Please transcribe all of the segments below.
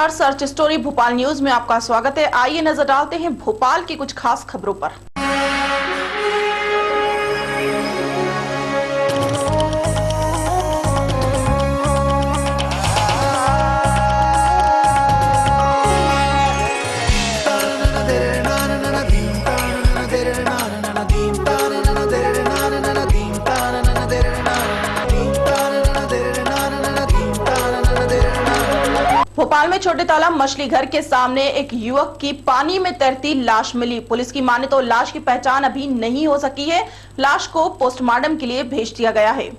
नमस्कार, search story Bhopal news में आपका स्वागत है। आइए नजर डालते हैं भोपाल की कुछ खास खबरों पर। भोपाल में छोटे तालाब मछली घर के सामने एक युवक की पानी में तैरती लाश मिली। पुलिस की माने तो लाश की पहचान अभी नहीं हो सकी है। लाश को पोस्टमार्टम के लिए भेज दिया गया है।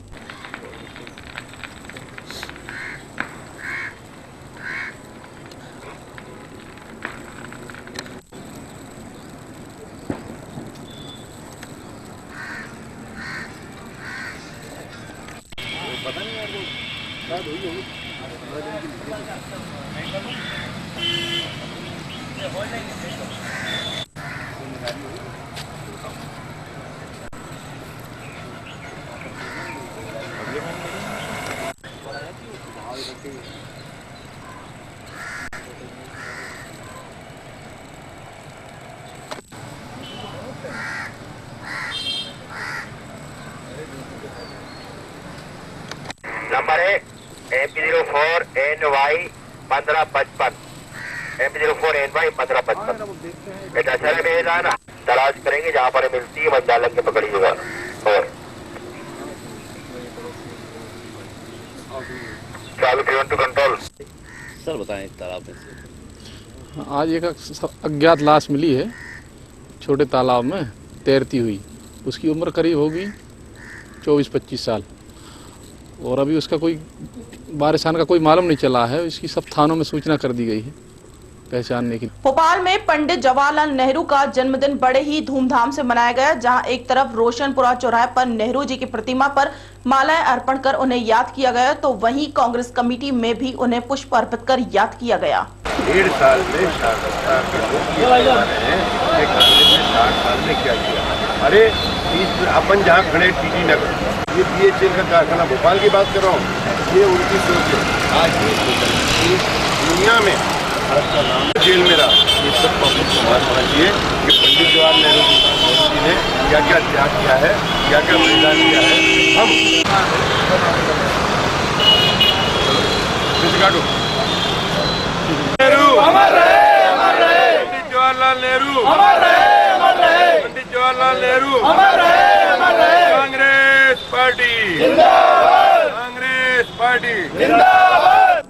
Number 1 MP04 NY 1555 MP04 NY 1555। बेटा चले मैदान तलाश करेंगे, जहाँ पर मिलती है मंडालन के पकड़िएगा। और चालू प्रिवेंट टू कंट्रोल। सर बताएं तालाब में से आज एक अज्ञात लाश मिली है छोटे तालाब में तैरती हुई। उसकी उम्र करीब होगी 24-25 साल और अभी उसका कोई वारिसान का कोई मालूम नहीं चला है। इसकी सब थानों में सूचना कर दी गई है पहचानने की। भोपाल में पंडित जवाहरलाल नेहरू का जन्मदिन बड़े ही धूमधाम से मनाया गया, जहां एक तरफ रोशनपुरा चौराहे पर नेहरू जी की प्रतिमा पर मालाएं अर्पण कर उन्हें याद किया गया, तो वहीं कांग्रेस कमेटी में भी उन्हें पुष्प अर्पित कर याद किया गया। 1.5 साल में शासकता के लोग ये बता रहे हैं कि कांग्रेस ने 60 साल में क्या किया। अरे अपन जहाँ खड़े टीटी नगर, ये BHEL का कारखाना भोपाल की बात कर रहा हूँ, ये उनकी सोच है। आज भी दुनिया में भारत का नाम जेल में रहा। ये सब पब्लिक को मान होना चाहिए कि पंडित जवाहरलाल नेहरू जी ने क्या क्या त्याग किया है, क्या क्या बलिदान किया है। हम नेहरू अमर रहे, पंडित जवाहरलाल नेहरू अमर रहे, पंडित जवाहरलाल नेहरू अमर रहे। कांग्रेस पार्टी जिंदाबाद, कांग्रेस पार्टी जिंदाबाद।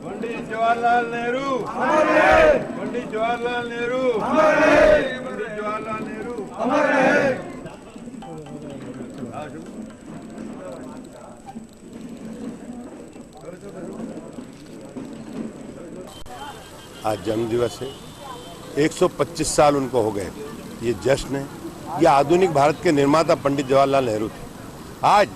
पंडित जवाहरलाल नेहरू, पंडित जवाहरलाल नेहरू, पंडित जवाहरलाल नेहरू अमर रहे। आज जन्म दिवस है, 125 साल उनको हो गए। ये जश्न है, ये आधुनिक भारत के निर्माता पंडित जवाहरलाल नेहरू थे। आज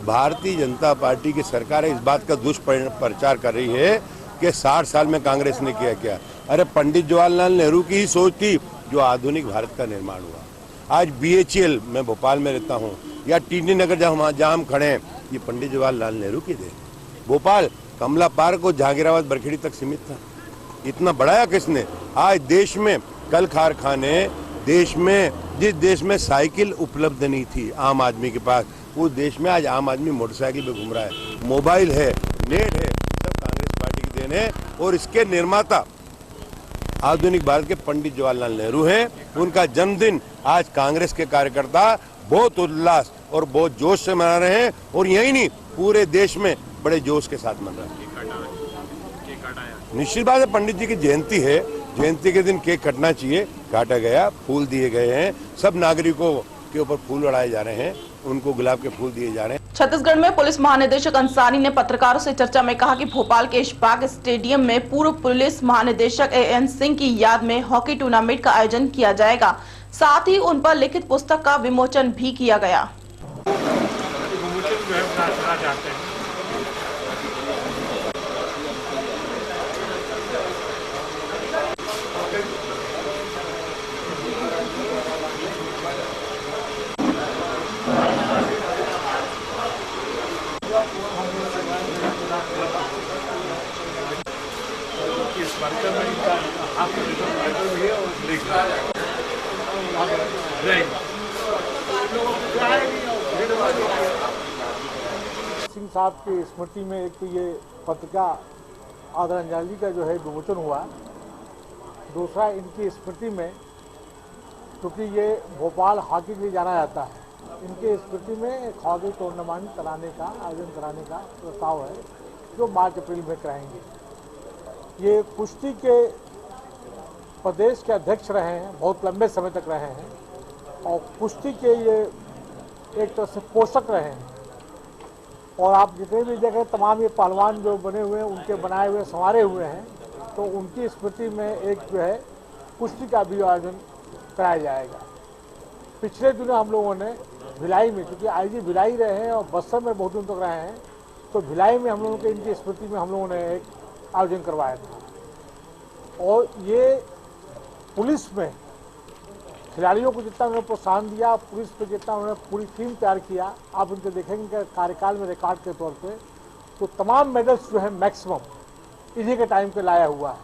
भारतीय जनता पार्टी की सरकार इस बात का दुष्प्रचार कर रही है कि 60 साल में कांग्रेस ने किया क्या। अरे पंडित जवाहरलाल नेहरू की ही सोच थी जो आधुनिक भारत का निर्माण हुआ। आज BHEL, मैं भोपाल में रहता हूँ, या टीटी नगर जहाँ हम खड़े हैं, ये पंडित जवाहरलाल नेहरू की देन। भोपाल कमला पार्क और जहांगीराबाद बरखेड़ी तक सीमित था, इतना बढ़ाया किसने। आज देश में कल कारखाने, देश में जिस देश में साइकिल उपलब्ध नहीं थी आम आदमी के पास, वो देश में आज आम आदमी मोटरसाइकिल पे घूम रहा है, मोबाइल है, नेट है, सब कांग्रेस पार्टी की देन है। और इसके निर्माता आधुनिक भारत के पंडित जवाहरलाल नेहरू हैं। उनका जन्मदिन आज कांग्रेस के कार्यकर्ता बहुत उल्लास और बहुत जोश से मना रहे हैं, और यही नहीं पूरे देश में बड़े जोश के साथ मना रहे हैं। निश्चित बात है, पंडित जी की जयंती है, जयंती के दिन केक कटना चाहिए, काटा गया, फूल दिए गए हैं। सब नागरिकों के ऊपर फूल उड़ाए जा रहे हैं, उनको गुलाब के फूल दिए जा रहे हैं। छत्तीसगढ़ में पुलिस महानिदेशक अंसारी ने पत्रकारों से चर्चा में कहा कि भोपाल के इशफाक स्टेडियम में पूर्व पुलिस महानिदेशक एएन सिंह की याद में हॉकी टूर्नामेंट का आयोजन किया जाएगा। साथ ही उन पर लिखित पुस्तक का विमोचन भी किया गया। सिंह साहब की स्मृति में एक तो ये पत्रिका आदरांजलि का जो है विमोचन हुआ। दूसरा, इनकी स्मृति में क्योंकि ये भोपाल हॉकी के लिए जाना जाता है, इनके स्मृति में एक हॉकी टूर्नामेंट कराने का आयोजन कराने का प्रस्ताव है जो मार्च अप्रैल में कराएंगे। ये कुश्ती के प्रदेश के अध्यक्ष रहे हैं, बहुत लंबे समय तक रहे हैं और कुश्ती के ये एक तरह से पोषक रहे हैं। और आप जितने भी जगह तमाम ये पहलवान जो बने हुए हैं, उनके बनाए हुए संवारे हुए हैं, तो उनकी स्मृति में एक जो है कुश्ती का भी आयोजन कराया जाएगा। पिछले दिनों हम लोगों ने भिलाई में, क्योंकि आईजी भिलाई रहे हैं और बस्तर में बहुत दिन तक रहे हैं, तो भिलाई में हम लोगों के इनकी स्मृति में हम लोगों ने एक आयोजन करवाया था। और ये पुलिस में खिलाड़ियों को जितना उन्होंने प्रोत्साहन दिया, पुलिस पे जितना उन्होंने पूरी टीम तैयार किया, आप उनके देखेंगे कार्यकाल में रिकॉर्ड के तौर पे, तो तमाम मेडल्स जो है मैक्सिमम इन्हीं के टाइम पे लाया हुआ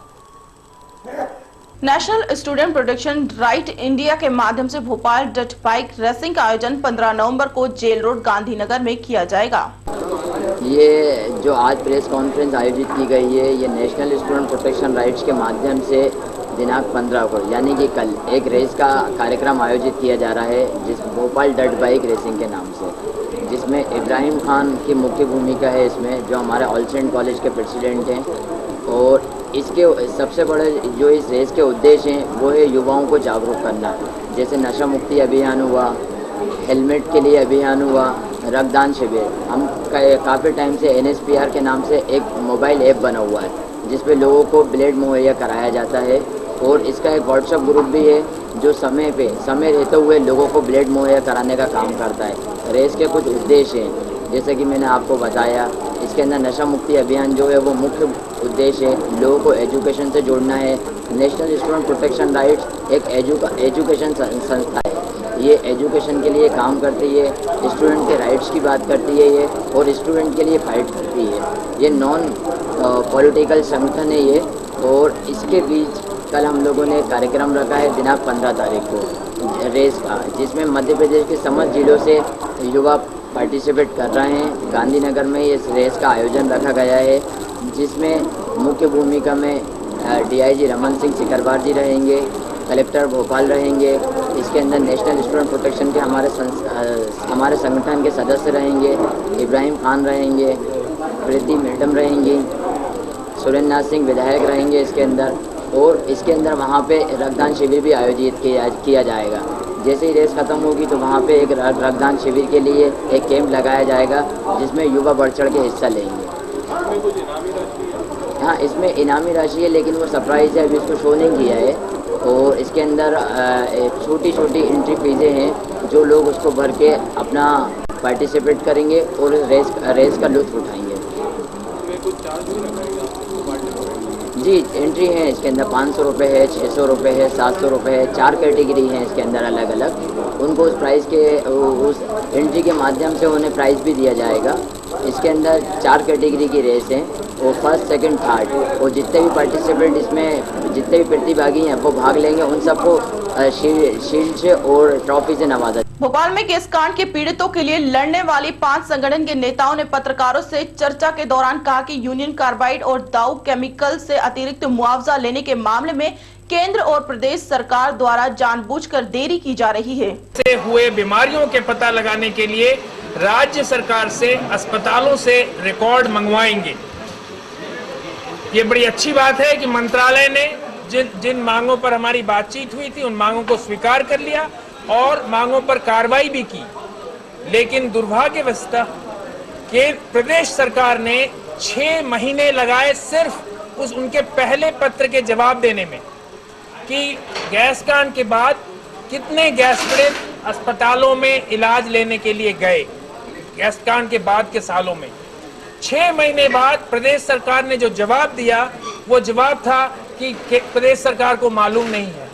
है। National student protection right India के माध्यम से भोपाल डर्ट बाइक रेसिंग का आयोजन 15 नवंबर को जेल रोड गांधीनगर में किया जाएगा। ये जो आज प्रेस कॉन्फ्रेंस आयोजित की गई है, ये नेशनल स्टूडेंट प्रोटेक्शन राइट्स के माध्यम से दिनांक 15 को यानी कि कल एक रेस का कार्यक्रम आयोजित किया जा रहा है, जिस भोपाल डर्ट बाइक रेसिंग के नाम से, जिसमें इब्राहिम खान की मुख्य भूमिका है इसमें, जो हमारे ऑल सेंट कॉलेज के प्रेसिडेंट हैं। और इसके सबसे बड़े जो इस रेस के उद्देश्य हैं वो है युवाओं को जागरूक करना, जैसे नशा मुक्ति अभियान हुआ, हेलमेट के लिए अभियान हुआ, रक्तदान शिविर। हम काफ़ी टाइम से NSPR के नाम से एक मोबाइल ऐप बना हुआ है जिसपे लोगों को ब्लेड मुहैया कराया जाता है, और इसका एक व्हाट्सएप ग्रुप भी है जो समय रहते हुए लोगों को ब्लेड मुहैया कराने का काम करता है। रेस के कुछ उद्देश्य हैं, जैसे कि मैंने आपको बताया, इसके अंदर नशा मुक्ति अभियान जो है वो मुख्य उद्देश्य है, लोगों को एजुकेशन से जोड़ना है। नेशनल स्टूडेंट प्रोटेक्शन राइट्स एक एजुकेशन संस्था है, ये एजुकेशन के लिए काम करती है, स्टूडेंट के राइट्स की बात करती है ये, और स्टूडेंट के लिए फाइट करती है। ये नॉन पॉलिटिकल संगठन है ये। और इसके बीच कल हम लोगों ने कार्यक्रम रखा है दिनांक 15 तारीख को रेस का, जिसमें मध्य प्रदेश के समस्त जिलों से युवा पार्टिसिपेट कर रहे हैं। गांधीनगर में इस रेस का आयोजन रखा गया है, जिसमें मुख्य भूमिका में DIG रमन सिंह सिकरवार जी रहेंगे, कलेक्टर भोपाल रहेंगे। इसके अंदर नेशनल स्टूडेंट प्रोटेक्शन के हमारे संगठन के सदस्य रहेंगे, इब्राहिम खान रहेंगे, प्रीति मैडम रहेंगी, सुरेंद्र नाथ सिंह विधायक रहेंगे इसके अंदर। और इसके अंदर वहाँ पे रक्तदान शिविर भी आयोजित किया जाएगा। जैसे ही रेस खत्म होगी तो वहाँ पे एक रक्तदान शिविर के लिए एक कैंप लगाया जाएगा, जिसमें युवा बढ़ चढ़ के हिस्सा लेंगे। हाँ, इसमें इनामी राशि है, लेकिन वो सरप्राइज़ है, अभी इसको शो नहीं किया है। और इसके अंदर छोटी छोटी एंट्री फीसें हैं, जो लोग उसको भर के अपना पार्टिसिपेट करेंगे और रेस का लुत्फ़ उठाएंगे। जी, एंट्री है इसके अंदर 500 रुपये है, 600 रुपये है, 700 रुपये है, 4 कैटेगरी हैं इसके अंदर अलग अलग। उनको उस प्राइस के उस एंट्री के माध्यम से उन्हें प्राइज़ भी दिया जाएगा। इसके अंदर 4 कैटेगरी की रेस हैं, और फर्स्ट सेकंड थर्ड, और जितने भी पार्टिसिपेंट इसमें जितने भी प्रतिभागी हैं वो भाग लेंगे, उन सबको शील्ड से और ट्रॉफी से नवाजा। भोपाल में केस कांड के पीड़ितों के लिए लड़ने वाली 5 संगठन के नेताओं ने पत्रकारों से चर्चा के दौरान कहा कि यूनियन कार्बाइड और दाऊ केमिकल से अतिरिक्त मुआवजा लेने के मामले में केंद्र और प्रदेश सरकार द्वारा जानबूझकर देरी की जा रही है। से हुए बीमारियों के पता लगाने के लिए राज्य सरकार से अस्पतालों से रिकॉर्ड मंगवाएंगे। ये बड़ी अच्छी बात है कि मंत्रालय ने जिन मांगों पर हमारी बातचीत हुई थी उन मांगों को स्वीकार कर लिया। और मांगों पर कार्रवाई भी की, लेकिन दुर्भाग्यवश कि प्रदेश सरकार ने 6 महीने लगाए सिर्फ उनके पहले पत्र के जवाब देने में कि गैस कांड के बाद कितने गैस पीड़ित अस्पतालों में इलाज लेने के लिए गए। गैस कांड के बाद के सालों में 6 महीने बाद प्रदेश सरकार ने जो जवाब दिया, वो जवाब था कि प्रदेश सरकार को मालूम नहीं है,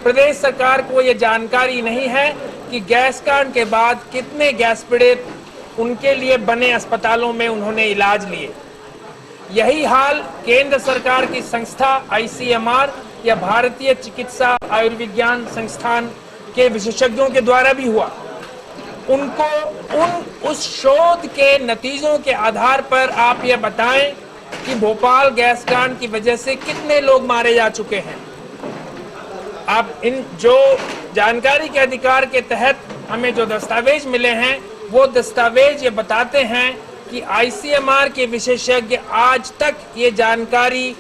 प्रदेश सरकार को ये जानकारी नहीं है कि गैस कांड के बाद कितने गैस पीड़ित उनके लिए बने अस्पतालों में उन्होंने इलाज लिए। यही हाल केंद्र सरकार की संस्था ICMR या भारतीय चिकित्सा आयुर्विज्ञान संस्थान के विशेषज्ञों के द्वारा भी हुआ। उनको उस शोध के नतीजों के आधार पर आप ये बताएं कि भोपाल गैस कांड की वजह से कितने लोग मारे जा चुके हैं। आप इन जो जानकारी के अधिकार के तहत हमें जो दस्तावेज मिले हैं, वो दस्तावेज ये बताते हैं कि ICMR के विशेषज्ञ आज तक ये जानकारी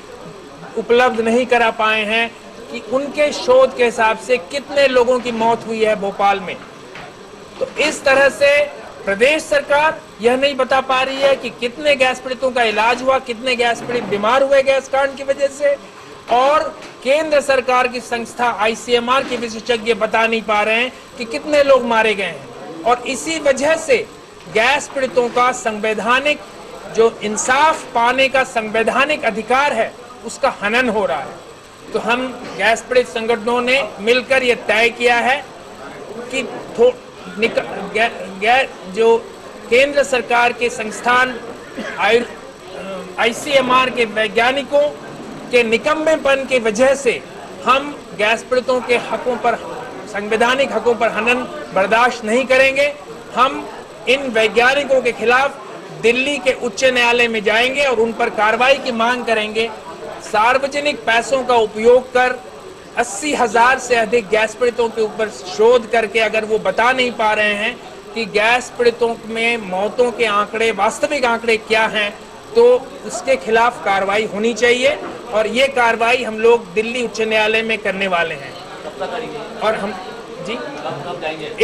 उपलब्ध नहीं करा पाए हैं कि उनके शोध के हिसाब से कितने लोगों की मौत हुई है भोपाल में। तो इस तरह से प्रदेश सरकार यह नहीं बता पा रही है कि कितने गैस पीड़ितों का इलाज हुआ, कितने गैस पीड़ित बीमार हुए गैस कांड की वजह से, और केंद्र सरकार की संस्था ICMR के विशेषज्ञ बता नहीं पा रहे हैं कि कितने लोग मारे गए हैं। और इसी वजह से गैस पीड़ितों का संवैधानिक जो इंसाफ पाने का संवैधानिक अधिकार है, उसका हनन हो रहा है। तो हम गैस पीड़ित संगठनों ने मिलकर यह तय किया है कि जो केंद्र सरकार के संस्थान ICMR के वैज्ञानिकों के निकम्मेपन की वजह से हम गैस पीड़ितों के हकों पर, संवैधानिक हकों पर हनन बर्दाश्त नहीं करेंगे। हम इन वैज्ञानिकों के खिलाफ दिल्ली के उच्च न्यायालय में जाएंगे और उन पर कार्रवाई की मांग करेंगे। सार्वजनिक पैसों का उपयोग कर 80,000 से अधिक गैस पीड़ितों के ऊपर शोध करके अगर वो बता नहीं पा रहे हैं कि गैस पीड़ितों में मौतों के आंकड़े, वास्तविक आंकड़े क्या हैं, तो उसके खिलाफ कार्रवाई होनी चाहिए। और ये कार्रवाई हम लोग दिल्ली उच्च न्यायालय में करने वाले हैं। और हम जी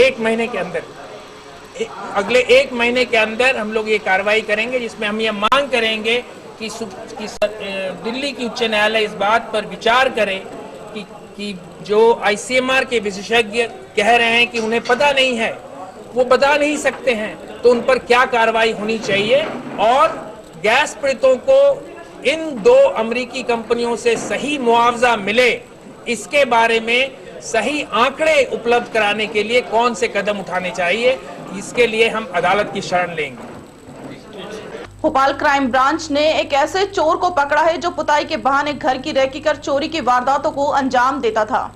1 महीने के अंदर, अगले 1 महीने के अंदर हम लोग ये कार्रवाई करेंगे, जिसमें हम ये मांग करेंगे कि दिल्ली की उच्च न्यायालय इस बात पर विचार करे कि जो ICMR के विशेषज्ञ कह रहे हैं कि उन्हें पता नहीं है, वो बता नहीं सकते हैं, तो उन पर क्या कार्रवाई होनी चाहिए। और गैस पीड़ितों को इन 2 अमेरिकी कंपनियों से सही मुआवजा मिले, इसके बारे में सही आंकड़े उपलब्ध कराने के लिए कौन से कदम उठाने चाहिए, इसके लिए हम अदालत की शरण लेंगे। भोपाल क्राइम ब्रांच ने एक ऐसे चोर को पकड़ा है जो पुताई के बहाने घर की रेकी कर चोरी की वारदातों को अंजाम देता था।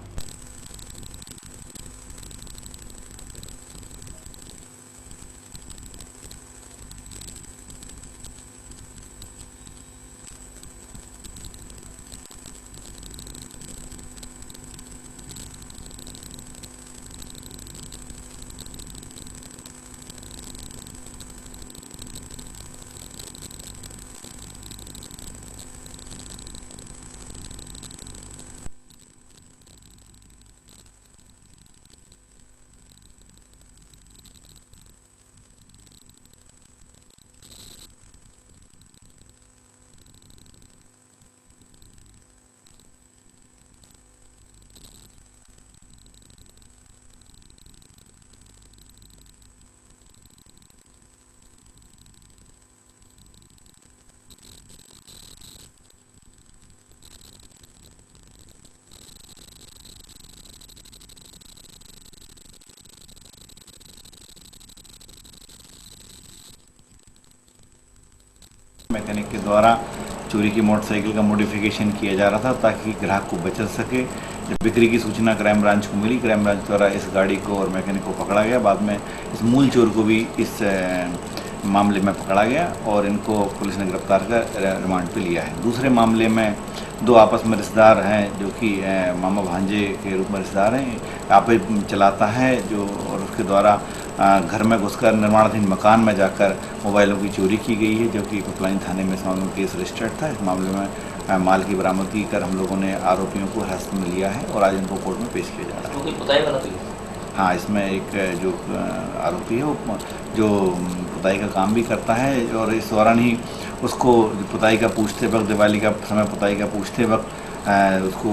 मैकेनिक के द्वारा चोरी की मोटरसाइकिल का मॉडिफिकेशन किया जा रहा था ताकि ग्राहक को बचत सके। जब बिक्री की सूचना क्राइम ब्रांच को मिली, क्राइम ब्रांच द्वारा इस गाड़ी को और मैकेनिक को पकड़ा गया। बाद में इस मूल चोर को भी इस मामले में पकड़ा गया और इनको पुलिस ने गिरफ्तार कर रिमांड पे लिया है। दूसरे मामले में 2 आपस में रिश्तेदार हैं जो कि मामा भांजे के रूप में रिश्तेदार हैं, आपस चलाता है जो, और उसके द्वारा घर में घुसकर निर्माणाधीन मकान में जाकर मोबाइलों की चोरी की गई है, जो कि कोतवाली थाने में इस मामले में केस रजिस्टर्ड था। इस मामले में माल की बरामदगी कर हम लोगों ने आरोपियों को हिरासत में लिया है और आज इनको कोर्ट में पेश किया जा रहा है। हाँ, इसमें एक जो आरोपी है वो जो पुताई का काम भी करता है और इस दौरान ही उसको पुताई का पूछते वक्त, दिवाली का समय पुताई का पूछते वक्त उसको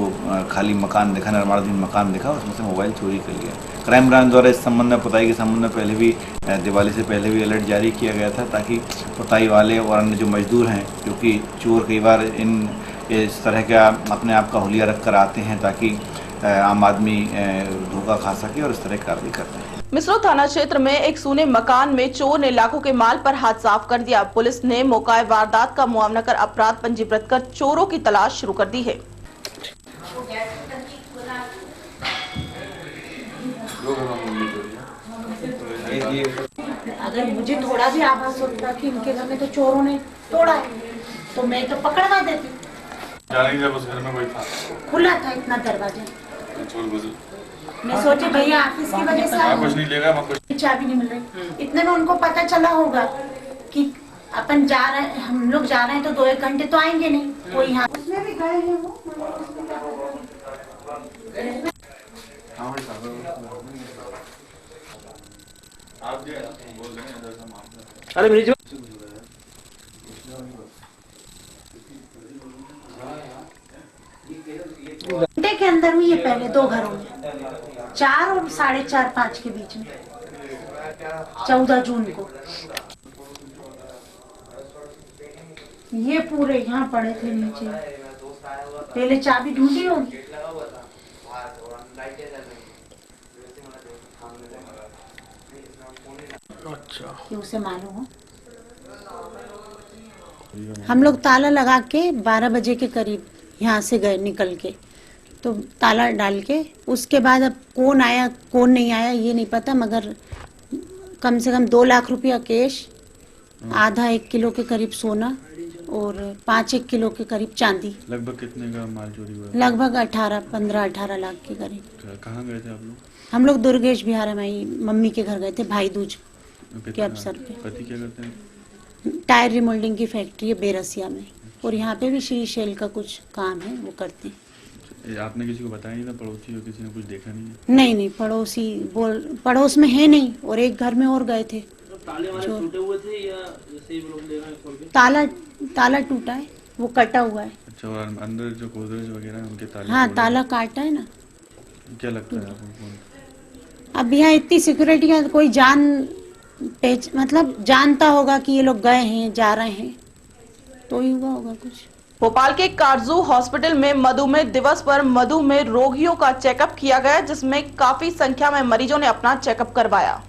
खाली मकान दिखा, निर्माणाधीन मकान दिखा, उसमें से मोबाइल चोरी कर लिया। क्राइम ब्रांच द्वारा इस संबंध में, पुताई के संबंध में पहले भी, दिवाली से पहले भी अलर्ट जारी किया गया था, ताकि पुताई वाले और अन्य जो मजदूर हैं, क्योंकि चोर कई बार इस तरह का अपने आप का हुलिया रख कर आते हैं ताकि आम आदमी धोखा खा सके और इस तरह की कार्रवाई करते हैं। मिसरो थाना क्षेत्र में एक सूने मकान में चोर ने लाखों के माल पर हाथ साफ कर दिया। पुलिस ने मौके वारदात का मुआयना कर अपराध पंजीबृत कर चोरों की तलाश शुरू कर दी है। अगर मुझे थोड़ा भी आभास होता कि इनके घर में तो चोरों ने तोड़ा है तो मैं तो पकड़वा देती। जब उस घर में कोई था, खुला था इतना दरवाजा, चोर गुजर, मैं सोची भैया ऑफिस की वजह से कुछ नहीं लेगा, मैं कुछ चाबी नहीं मिल रही। इतने में उनको पता चला होगा कि अपन जा रहे हैं, हम लोग जा रहे हैं तो 2-1 घंटे तो आएंगे नहीं, कोई यहाँ उसमें भी गए हैं वो। अरे मेरी जो घंटे के अंदर हुई है, पहले 2 घरों में, 4 और 4:30 5 के बीच में, 14 जून को। ये पूरे यहाँ पड़े थे नीचे, पहले चाबी ढूंढी होगी। अच्छा, कि उसे मालूम हो। हम लोग ताला लगा के 12 बजे के करीब यहाँ से गए निकल के, तो ताला डाल के उसके बाद अब कौन आया कौन नहीं आया ये नहीं पता, मगर कम से कम 2 लाख रुपया कैश, आधा 1 किलो के करीब सोना और 5-1 किलो के करीब चांदी। लगभग कितने का माल चोरी हुआ? लगभग 15-18 लाख के करीब। कहाँ गए थे आप लोग? हम लोग दुर्गेश बिहार में मम्मी के घर गए थे, भाई दूज के अवसर पे। पति क्या करते हैं? टायर रिमोल्डिंग की फैक्ट्री है बेरसिया में, और यहाँ पे भी श्री शैल का कुछ काम है वो करते हैं। आपने किसी को बताया नहीं था? पड़ोसी हो किसी ने कुछ देखा नहीं है? नहीं, पड़ोसी पड़ोस में है नहीं, और एक घर में और गए थे। टूटे हुए थे या जैसे ही लोग ले रहे हैं खोल के? ताला टूटा है, वो कटा हुआ है। अच्छा, और अंदर जो गोदरेज वगैरह है उनके ताले? हाँ, ताला काटा है ना। क्या लगता है आपको? अब यहाँ इतनी सिक्योरिटी है, कोई मतलब जानता होगा कि ये लोग गए हैं जा रहे हैं तो ही हुआ होगा कुछ। भोपाल के कारजू हॉस्पिटल में मधुमेह दिवस पर मधुमेह रोगियों का चेकअप किया गया, जिसमें काफी संख्या में मरीजों ने अपना चेकअप करवाया।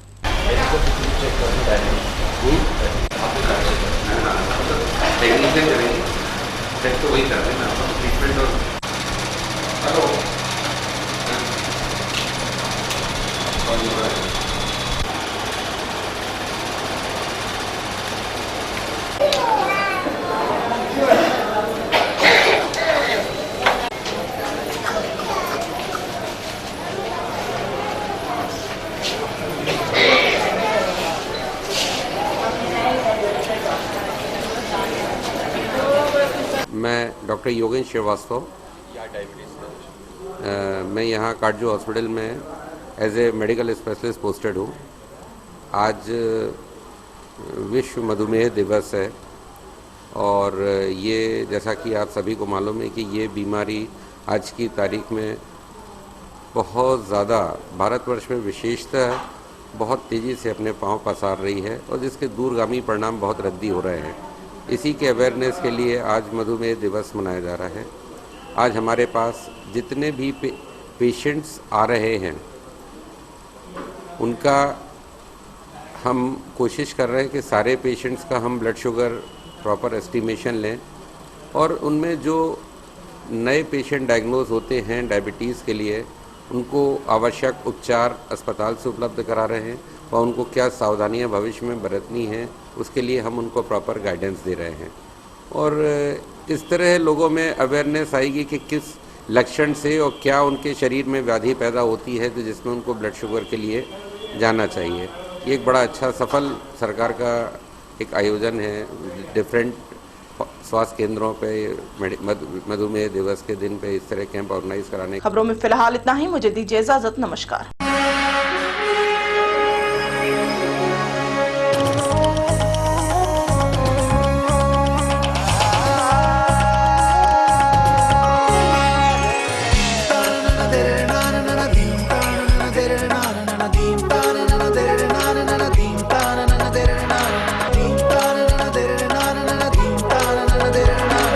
मैं डॉक्टर योगेश श्रीवास्तव, मैं यहाँ काटजू हॉस्पिटल में as a medical specialist posted हूँ। आज विश्व मधुमेह दिवस है और ये जैसा कि आप सभी को मालूम है कि ये बीमारी आज की तारीख में बहुत ज़्यादा भारतवर्ष में विशेषतः बहुत तेज़ी से अपने पांव पसार रही है और जिसके दूरगामी परिणाम बहुत रद्दी हो रहे हैं। इसी के अवेयरनेस के लिए आज मधुमेह दिवस मनाया जा रहा है। आज हमारे पास जितने भी पेशेंट्स आ रहे हैं उनका हम कोशिश कर रहे हैं कि सारे पेशेंट्स का हम ब्लड शुगर प्रॉपर एस्टिमेशन लें और उनमें जो नए पेशेंट डायग्नोज होते हैं डायबिटीज़ के लिए उनको आवश्यक उपचार अस्पताल से उपलब्ध करा रहे हैं और उनको क्या सावधानियां भविष्य में बरतनी हैं उसके लिए हम उनको प्रॉपर गाइडेंस दे रहे हैं। और इस तरह लोगों में अवेयरनेस आएगी कि किस लक्षण से और क्या उनके शरीर में व्याधि पैदा होती है तो जिसमें उनको ब्लड शुगर के लिए जाना चाहिए। ये एक बड़ा अच्छा सफल सरकार का एक आयोजन है। डिफरेंट स्वास्थ्य केंद्रों पे मधुमेह दिवस के दिन पे इस तरह कैंप ऑर्गेनाइज कराने। खबरों में फिलहाल इतना ही, मुझे दीजिए इजाजत, नमस्कार।